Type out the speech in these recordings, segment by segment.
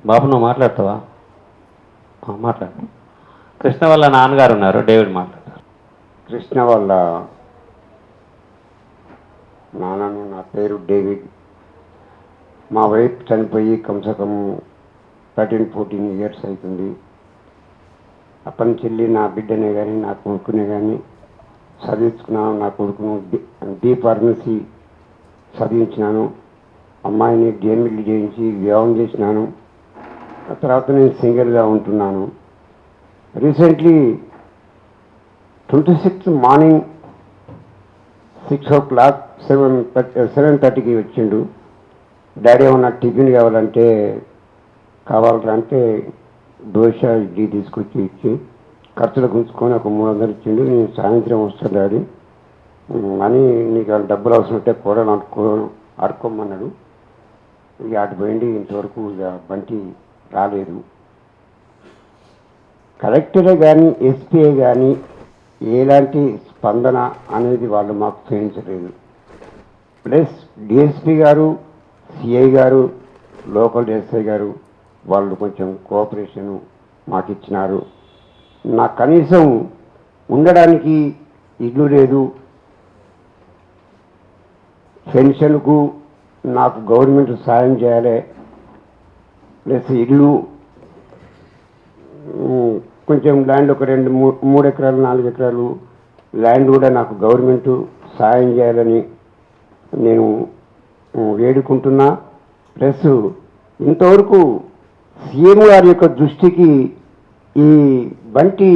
బాబు నువ్వు మాట్లాడతావా? మాట్లాడు. కృష్ణ వాళ్ళ నాన్నగారు ఉన్నారు, డేవిడ్ మాట్లాడతారు. కృష్ణ వాళ్ళ నాన్నను, నా పేరు డేవిడ్. మా వైఫ్ చనిపోయి కమ్సకం 13-14 ఇయర్స్ అవుతుంది. అప్పటి నుంచి నా బిడ్డనే కానీ నా కొడుకునే కానీ చదివించుకున్నాను. నా కొడుకును బి ఫార్మసీ చదివించినాను. అమ్మాయిని డిఎంఎల్ చేయించి వివాహం చేసినాను. ఆ తర్వాత నేను సింగిల్గా ఉంటున్నాను. రీసెంట్లీ 26 మార్నింగ్ 6 o'clock 7:30కి వచ్చిండు. డాడీ ఏమన్నా టిఫిన్ కావాలంటే దోశ ఇడ్లీ తీసుకొచ్చి ఇచ్చి ఖర్చులకు ఉంచుకొని ఒక 300 ఇచ్చిండు. నేను సాయంత్రం వస్తాను డాడీ అని, నీకు డబ్బులు అవసరం ఉంటే కూరలు అడుక్కోమన్నాడు. ఇక అటు పోయింది. ఇంతవరకు ఇక బంటి రాలేదు. కలెక్టరే కానీ ఎస్పీఏ కానీ ఎలాంటి స్పందన అనేది వాళ్ళు మాకు చేయించలేదు. ప్లస్ డిఎస్పీ గారు, సిఐ గారు, లోకల్ ఎస్ఐ గారు వాళ్ళు కొంచెం కోఆపరేషను మాకు ఇచ్చినారు. నాకు కనీసం ఉండడానికి ఇల్లు లేదు. పెన్షన్కు నాకు గవర్నమెంట్ సాయం చేయాలి. ప్లస్ ఇల్లు, కొంచెం ల్యాండ్ ఒక 2-3 ఎకరాలు 4 ఎకరాలు ల్యాండ్ కూడా నాకు గవర్నమెంట్ సాయం చేయాలని నేను వేడుకుంటున్నా. ప్లస్ ఇంతవరకు సీఎం గారి యొక్క దృష్టికి ఈ బంటి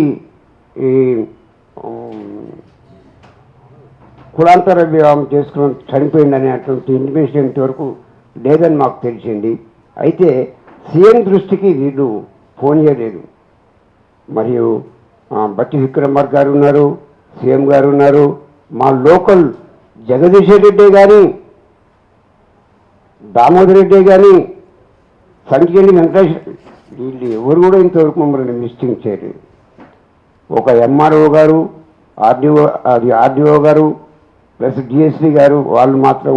కులాంతర వివాహం చేసుకుని చనిపోయిందనేటువంటి ఇన్ఫర్మేషన్ ఇంతవరకు లేదని మాకు తెలిసింది. అయితే సీఎం దృష్టికి వీళ్ళు ఫోన్ చేయలేదు. మరియు బట్టి విక్రమార్క గారు ఉన్నారు, సీఎం గారు ఉన్నారు, మా లోకల్ జగదీష్ రెడ్డి కానీ, దామోదర్ రెడ్డి కానీ, సంఖ్యని వెంకటేష్, వీళ్ళు ఎవరు కూడా ఇంతవరకు మమ్మల్ని మిస్టింగ్ చేయలేదు. ఒక ఎంఆర్ఓ గారు, ఆర్డీఓ గారు ప్లస్ డిఎస్పీ గారు వాళ్ళు మాత్రం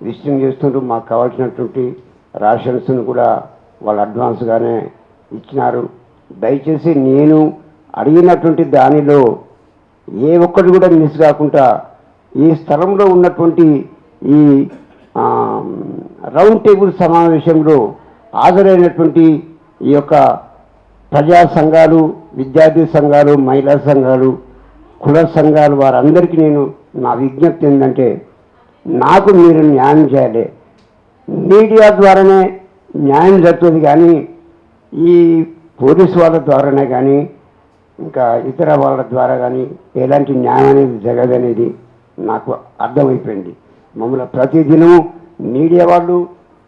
విజిటింగ్ చేస్తుంటూ మాకు కావాల్సినటువంటి రేషన్స్ను కూడా వాళ్ళు అడ్వాన్స్గానే ఇచ్చినారు. దయచేసి నేను అడిగినటువంటి దానిలో ఏ ఒక్కటి కూడా మిస్ కాకుండా ఈ స్థలంలో ఉన్నటువంటి ఈ రౌండ్ టేబుల్ సమావేశంలో హాజరైనటువంటి ఈ యొక్క ప్రజా సంఘాలు, విద్యార్థి సంఘాలు, మహిళా సంఘాలు, కుల సంఘాలు వారందరికీ నేను నా విజ్ఞప్తి ఏంటంటే, నాకు మీరు న్యాయం చేయాలి. మీడియా ద్వారానే న్యాయం జరుగుతుంది కానీ ఈ పోలీసు వాళ్ళ ద్వారానే కానీ ఇంకా ఇతర వాళ్ళ ద్వారా కానీ ఎలాంటి న్యాయం అనేది జరగదనేది నాకు అర్థమైపోయింది. మమ్మల్ని ప్రతిదినం మీడియా వాళ్ళు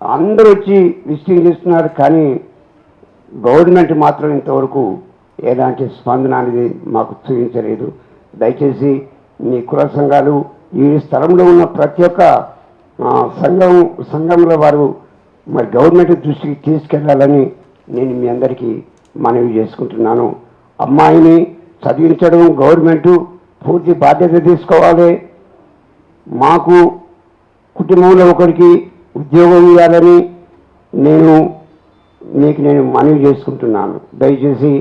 అందరూ వచ్చి విజిటింగ్ చేస్తున్నారు కానీ గవర్నమెంట్ మాత్రం ఇంతవరకు ఎలాంటి స్పందన అనేది మాకు చూపించలేదు. దయచేసి మీ కుల సంఘాలు ఈ స్థలంలో ఉన్న ప్రతి ఒక్క సంఘంలో వారు మరి గవర్నమెంట్ దృష్టికి తీసుకెళ్లాలని నేను మీ అందరికీ మనవి చేసుకుంటున్నాను. అమ్మాయిని చదివించడం గవర్నమెంటు పూర్తి బాధ్యత తీసుకోవాలి. మాకు కుటుంబంలో ఒకరికి ఉద్యోగం ఇవ్వాలని నేను మనవి చేసుకుంటున్నాను. దయచేసి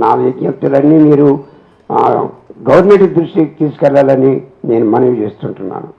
నా విజ్ఞప్తులన్నీ మీరు గవర్నమెంట్ దృష్టికి తీసుకెళ్లాలని నేను మనవి చేస్తుంటున్నాను.